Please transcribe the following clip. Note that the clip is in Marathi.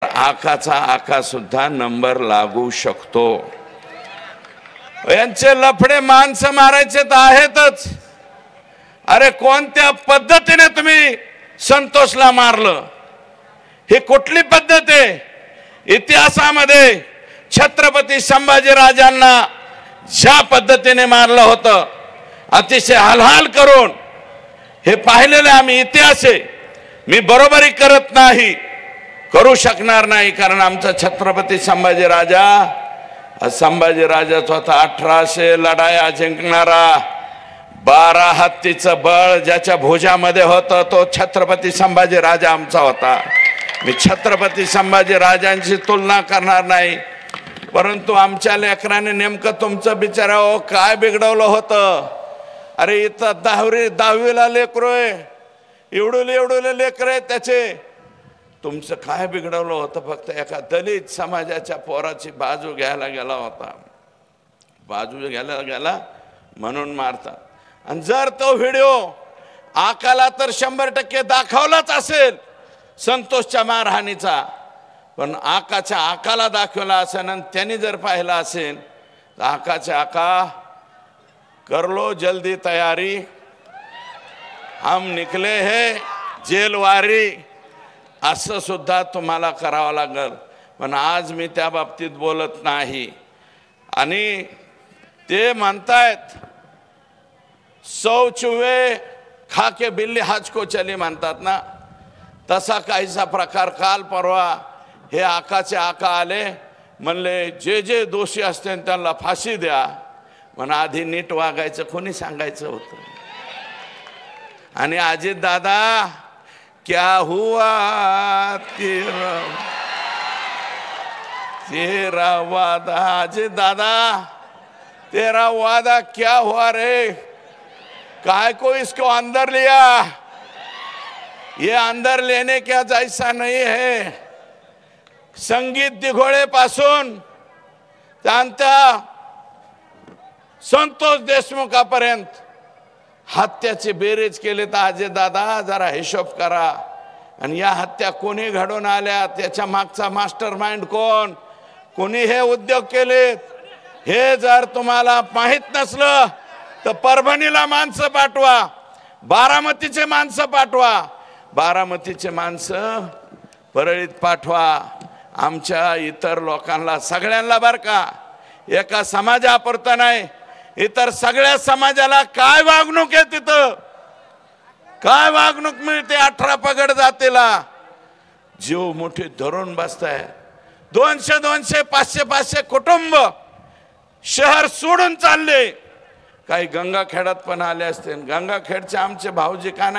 आकाचा आका सुद्धा नंबर लागू शकतो। यांचे लफडे माणसं मारायचे तर आहेतच। अरे कोणत्या पद्धतीने तुम्ही संतोषला मारलं, ही कुठली पद्धत आहे? इतिहासामध्ये छत्रपती संभाजी राजांना ज्या पद्धतीने मारलं होतं, अतिशय हालहाल करून, हे पाहिलेलं आम्ही इतिहास आहे। मी बरोबरी करत नाही, करू शकणार नाही, कारण आमचा छत्रपती संभाजी राजाच होता 1800 लढाया जिंकणारा, 12 हत्तीचं बळ ज्याच्या भुजामध्ये होतं, तो छत्रपती संभाजी राजा आमचा होता। मी छत्रपती संभाजी राजांची तुलना करणार नाही, परंतु आमच्या लेकराने नेमकं तुमचं बिचारा काय बिघडवलं होतं? अरे इथं 10वीला लेकरू आहे, एवढे लेकर आहे त्याचे, तुमचं काय बिघडवलं होतं? फक्त एका दलित समाजाच्या पोराची बाजू घ्यायला गेला होता, बाजू घ्यायला गेला म्हणून मारता। आणि जर तो व्हिडिओ आकाला तर 100% दाखवलाच असेल संतोषच्या मारहाणीचा, पण आकाच्या आकाला दाखवला असेल आणि त्यांनी जर पाहिला असेल तर आकाचे आका कर लो जल्दी तयारी, हम निकले है जेलवारी, असं सुद्धा तुम्हाला करावं लागल। पण आज मी त्या बाबतीत बोलत नाही। आणि ते म्हणतायत 100 चूहे खा के बिल्ली हज को चली म्हणतात ना, तसा काहीसा प्रकार काल परवा हे आकाचे आका आले, म्हणले जे जे दोषी असतील त्यांना फाशी द्या। पण आधी नीट वागायचं कोणी सांगायचं होतं? आणि अजित दादा क्या हुआ तेरा वादा, अजित दादा तेरा वादा क्या हुआ रे? काय को इसको अंदर लिया? ये अंदर लेने क्या जैसा नहीं है। संगीत दिघोळे पासून त्यांच्या संतोष देशमुखापर्यंत हत्याचे बेरेज केले तर अजय दादा जरा हिशोब करा। आणि या हत्या कोणी घडवून आल्या, त्याच्या मागचा मास्टर माइंड कोण, कोणी हे उद्योग केलेत, हे जर तुम्हाला माहित नसलं तर परभणीला माणसं पाठवा, बारामतीचे माणसं पाठवा, बारामतीचे माणसं परळीत पाठवा, आमच्या इतर लोकांना सगळ्यांना बर का, एका समाजापुरतं नाही, इतर सगळ्या समाजाला काय वागणूक आहे, तिथं काय वागणूक मिळते 18 पगड जातीला? जीव मुठी धरून बसताय। 200 500 कुटुंब शहर सोडून चालले, काही गंगाखेडात पण आले असते। गंगाखेडचे आमचे भाऊजी का नाही